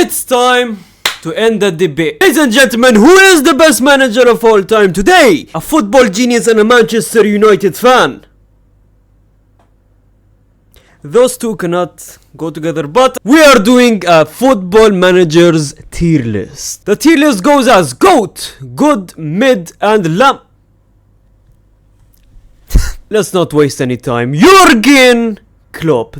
It's time to end the debate. Ladies and gentlemen, who is the best manager of all time today? A football genius and a Manchester United fan. Those two cannot go together, but we are doing a football manager's tier list. The tier list goes as GOAT, good, mid, and lamp. Let's not waste any time. Jürgen Klopp,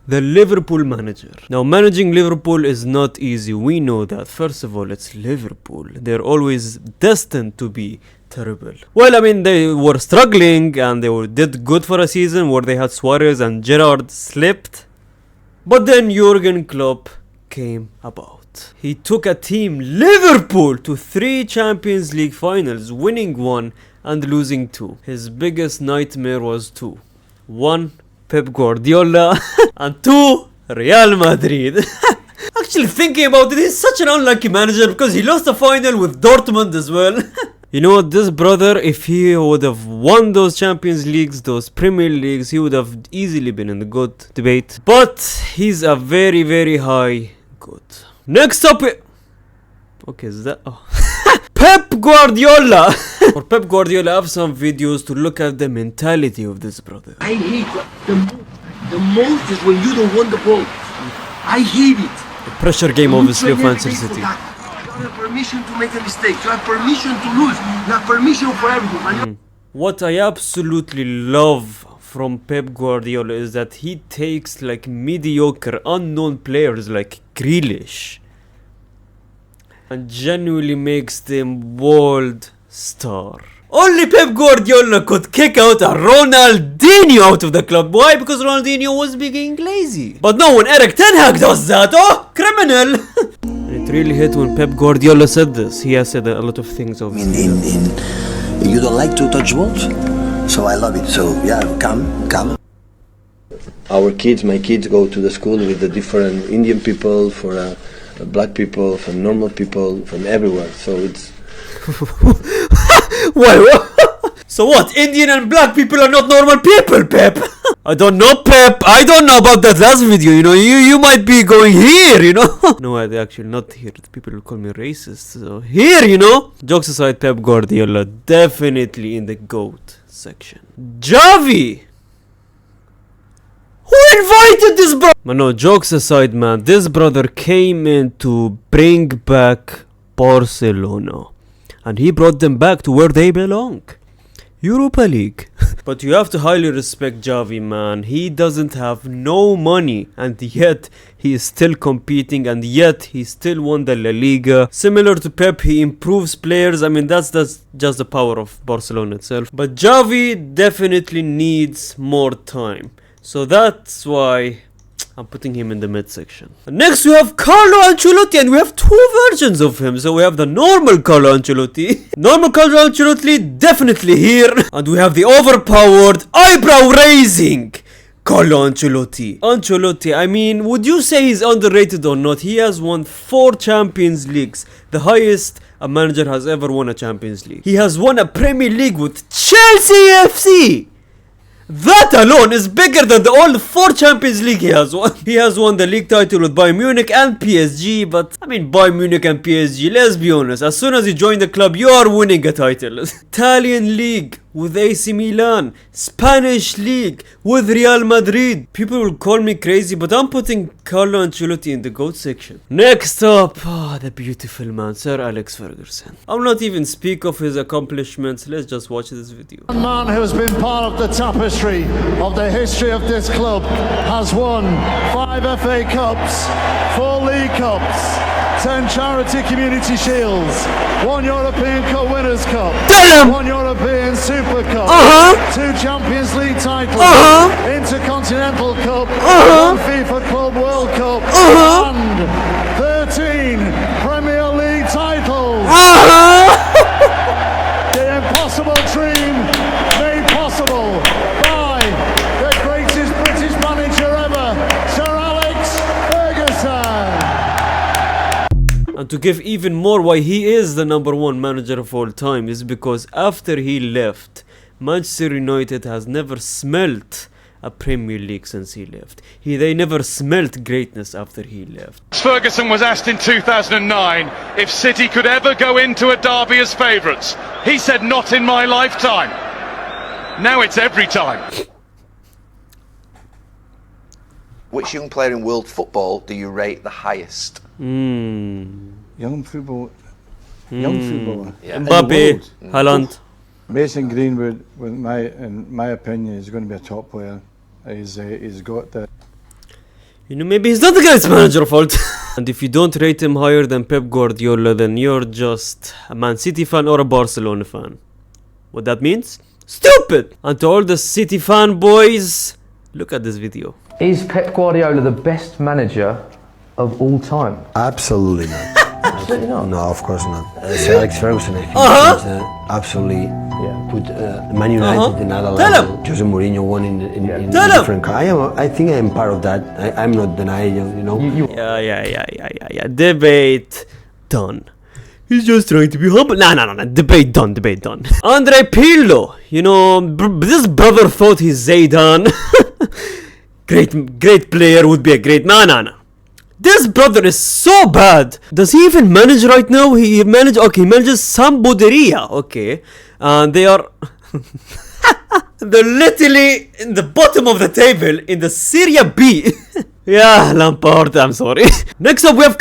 the Liverpool manager. Now, managing Liverpool is not easy. We know that. First of all, it's Liverpool. They're always destined to be terrible. Well, I mean, they were struggling and they did good for a season where they had Suarez and Gerrard slipped. But then Jürgen Klopp came about. He took a team, Liverpool, to 3 Champions League finals, winning 1 and losing 2. His biggest nightmare was 2. 1, Pep Guardiola, and 2, Real Madrid. Actually, thinking about it, he's such an unlucky manager because he lost the final with Dortmund as well. You know what, this brother, if he would have won those Champions Leagues, those Premier Leagues, he would have easily been in the GOAT debate. But he's a very, very high GOAT. Next up, okay, is that? Oh. Pep Guardiola. For Pep Guardiola, I have some videos to look at the mentality of this brother. I hate the most is when you don't want the ball. I hate it. The pressure game, obviously, of Manchester City. You have permission to make a mistake. You have permission to lose. You have permission for everything. What I absolutely love from Pep Guardiola is that he takes like mediocre, unknown players like Grealish and genuinely makes them world star. Only Pep Guardiola could kick out a Ronaldinho out of the club. Why? Because Ronaldinho was being lazy. But no, when Eric Ten Hag does that, oh, criminal. It really hit when Pep Guardiola said this. He has said a lot of things of you don't like to touch balls, so I love it. So yeah, come. Our kids, my kids, go to the school with the different Indian people, for black people, from normal people, from everywhere. So it's. What? So what? Indian and black people are not normal people, Pep? I don't know, Pep. I don't know about that last video, you know. You might be going here, you know. No, I actually not here. People will call me racist. So here, you know. Jokes aside, Pep Guardiola definitely in the GOAT section. Xavi! Who invited this bro? But no, jokes aside, man. This brother came in to bring back Barcelona. And he brought them back to where they belong. Europa League. But you have to highly respect Xavi, man. He doesn't have no money and yet he is still competing and yet he still won the La Liga. Similar to Pep, he improves players. I mean, that's just the power of Barcelona itself. But Xavi definitely needs more time. So that's why I'm putting him in the midsection. Next we have Carlo Ancelotti, and we have 2 versions of him. So we have the normal Carlo Ancelotti. Normal Carlo Ancelotti definitely here. And we have the overpowered, eyebrow raising Carlo Ancelotti. Ancelotti, I mean, would you say he's underrated or not? He has won 4 Champions Leagues. The highest a manager has ever won a Champions League. He has won a Premier League with Chelsea FC. That alone is bigger than all the 4 Champions League he has won. He has won the league title with Bayern Munich and PSG, but I mean, Bayern Munich and PSG, let's be honest, as soon as you join the club, you are winning a title. Italian league with AC Milan, Spanish league with Real Madrid. People will call me crazy, but I'm putting Carlo Ancelotti in the GOAT section. Next up, the beautiful man, Sir Alex Ferguson. I'll not even speak of his accomplishments. Let's just watch this video. One man who has been part of the tapestry of the history of this club has won 5 FA Cups, 4 League Cups, 10 Charity Community Shields, 1 European Cup Winners' Cup, 1 European Super Cup, 2 Champions League titles, Intercontinental Cup, 1 FIFA Club World Cup, and 13 Premier League titles. The impossible dream made possible by the greatest British manager ever, Sir Alex Ferguson. And to give even more why he is the #1 manager of all time is because after he left, Manchester United has never smelt a Premier League since he left. They never smelt greatness after he left. Ferguson was asked in 2009 if City could ever go into a derby as favourites. He said, not in my lifetime. Now it's every time. Which young player in world football do you rate the highest? Young footballer. Yeah. Mbappe, Haaland. Mason Greenwood, in my opinion, is going to be a top player. He's got the. You know, maybe he's not the greatest manager of all time. And if you don't rate him higher than Pep Guardiola, then you're just a Man City fan or a Barcelona fan. What that means? Stupid! And to all the City fanboys, look at this video. Is Pep Guardiola the best manager of all time? Absolutely not. Absolutely not. No, of course not. Sir Alex Ferguson, I think, absolutely put Man United in another level. Jose Mourinho won in different. I think I am part of that. I'm not denying, you know. Yeah. Debate done. He's just trying to be humble. Nah. Debate done. Andre Pirlo. You know, this brother thought he's Zidane. Great player, would be a great. Nah. This brother is so bad. Does he even manage right now? He manages Sampdoria. Okay. And they are they're literally in the bottom of the table in the Serie B. Yeah, Lampard, I'm sorry. Next up we have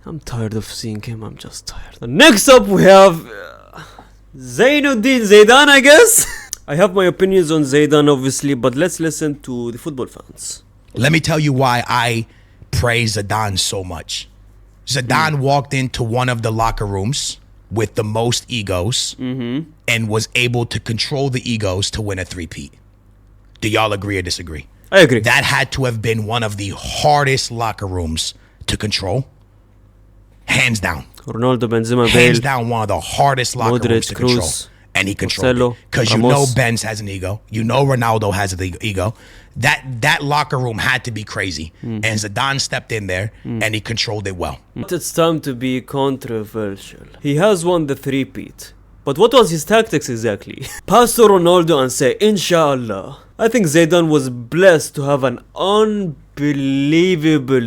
I'm tired of seeing him. I'm just tired. Next up we have Zainuddin Zidane, I guess. I have my opinions on Zidane, obviously, but let's listen to the football fans. Let me tell you why I praise Zidane so much. Zidane walked into one of the locker rooms with the most egos and was able to control the egos to win a three-peat. Do y'all agree or disagree? I agree. That had to have been one of the hardest locker rooms to control. Hands down. Ronaldo, Benzema, Hands Bale, down one of the hardest locker rooms to control. Cruz, and he controlled it. Because you know Benz has an ego. You know Ronaldo has an ego. That locker room had to be crazy. And Zidane stepped in there and he controlled it well. It's time to be controversial. He has won the three-peat. But what was his tactics exactly? Pass to Ronaldo and say, Inshallah. I think Zidane was blessed to have an unbelievable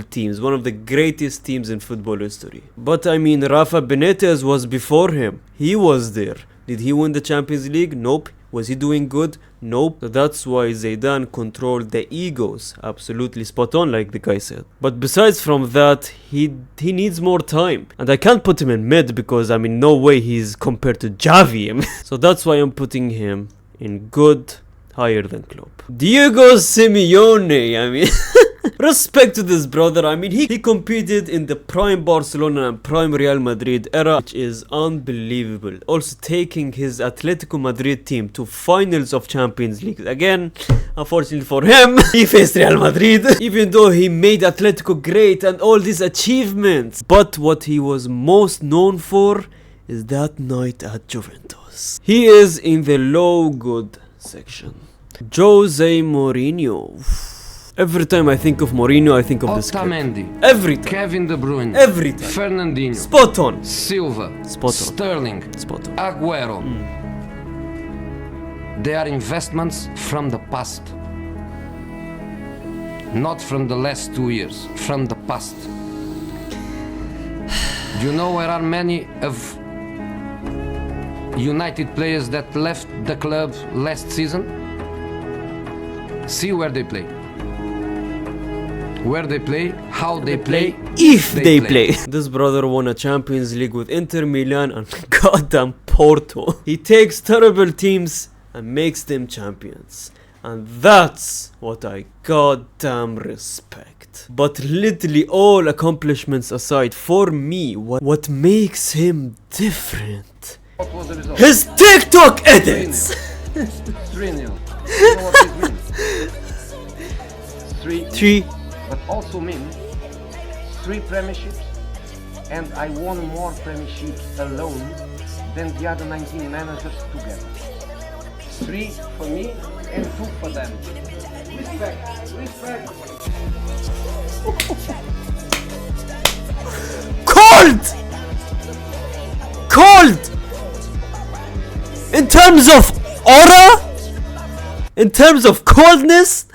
team. One of the greatest teams in football history. But I mean, Rafa Benitez was before him. He was there. Did he win the Champions League? Nope. Was he doing good? Nope. That's why Zidane controlled the egos. Absolutely spot on, like the guy said. But besides from that, he needs more time. And I can't put him in mid because, I mean, no way he's compared to Xavi. So that's why I'm putting him in good, higher than Klopp. Diego Simeone, I mean... Respect to this brother. I mean, he competed in the prime Barcelona and prime Real Madrid era, which is unbelievable. Also taking his Atletico Madrid team to finals of Champions League. Again, unfortunately for him, he faced Real Madrid. Even though he made Atletico great and all these achievements. But what he was most known for is that night at Juventus. He is in the low good section. Jose Mourinho. Every time I think of Mourinho, I think of this kid. Every time. Kevin De Bruyne. Every time. Fernandinho. Spot on. Silva. Spot on. Sterling. Spot on. Aguero. They are investments from the past. Not from the last 2 years. From the past. Do you know where are many of United players that left the club last season? See where they play. Where they play, how they play, if they play. This brother won a Champions League with Inter Milan and goddamn Porto. He takes terrible teams and makes them champions. And that's what I goddamn respect. But literally all accomplishments aside, for me, what makes him different? His TikTok edits! 3-0. You know what this means? 3. But also means 3 premierships, and I won more premierships alone than the other 19 managers together. 3 for me and 2 for them. Respect. Cold! In terms of aura, in terms of coldness,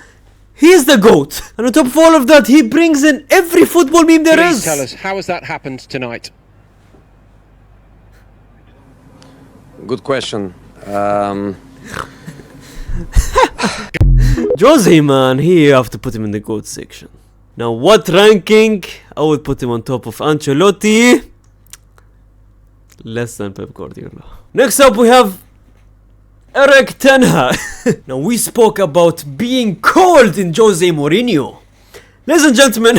he's the GOAT. And on top of all of that, he brings in every football meme there is. Please tell us, how has that happened tonight? Good question. Jose, man, here you have to put him in the GOAT section. Now, what ranking? I would put him on top of Ancelotti. Less than Pep Guardiola. Next up, we have Erik ten Hag. Now, we spoke about being cold in Jose Mourinho. Ladies and gentlemen,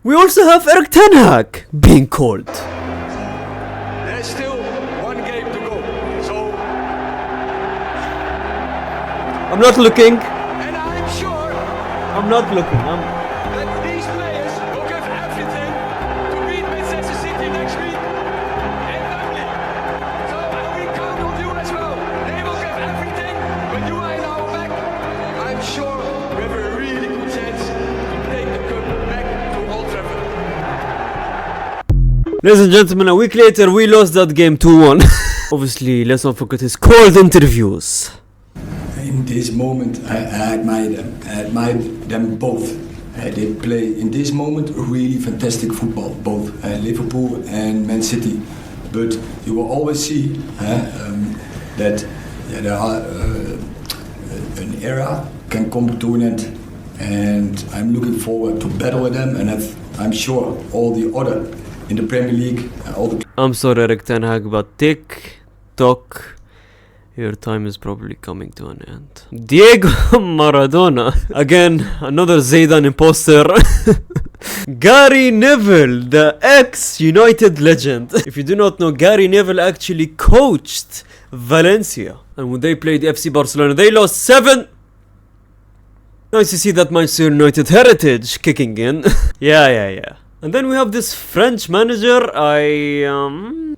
we also have Erik ten Hag being cold. There's still one game to go, so... I'm not looking. And I'm sure... I'm not looking. that these players will give everything to beat Manchester City next week in Wembley. So we count on you as well. They will give everything, but you are in our back. I'm sure we have a really good chance to take the cup back to Old Trafford. Ladies and gentlemen, a week later we lost that game 2-1. Obviously, let's not forget his cold interviews. In this moment, I admire them both. They play in this moment really fantastic football, both Liverpool and Man City. But you will always see that there are an era can come to an end, and I'm looking forward to battle with them. And I'm sure all the other in the Premier League, all the. I'm sorry, Erik ten Hag, but tick tock. Your time is probably coming to an end. Diego Maradona. Again, another Zidane imposter. Gary Neville, the ex-United legend. If you do not know, Gary Neville actually coached Valencia. And when they played FC Barcelona, they lost 7. Nice to see that Manchester United heritage kicking in. Yeah. And then we have this French manager.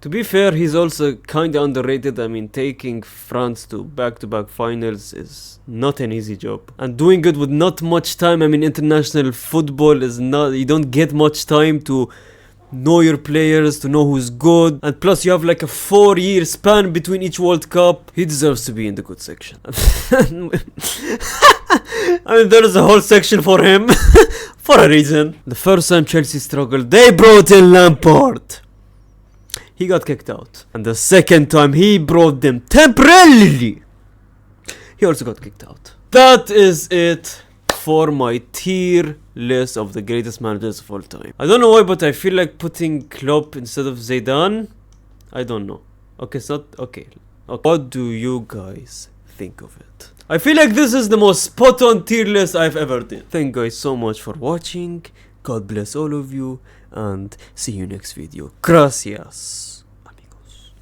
To be fair, he's also kinda underrated. I mean, taking France to back-to-back finals is not an easy job. And doing it with not much time. I mean, international football is not... You don't get much time to know your players, to know who's good. And plus, you have like a 4-year span between each World Cup. He deserves to be in the good section. I mean, there is a whole section for him. For a reason. The first time Chelsea struggled, they brought in Lampard. He got kicked out. And the second time he brought them temporarily, he also got kicked out. That is it for my tier list of the greatest managers of all time. I don't know why, but I feel like putting Klopp instead of Zidane. I don't know. Okay, it's not... Okay. What do you guys think of it? I feel like this is the most spot on tier list I've ever did. Thank you guys so much for watching. God bless all of you and see you next video. Gracias.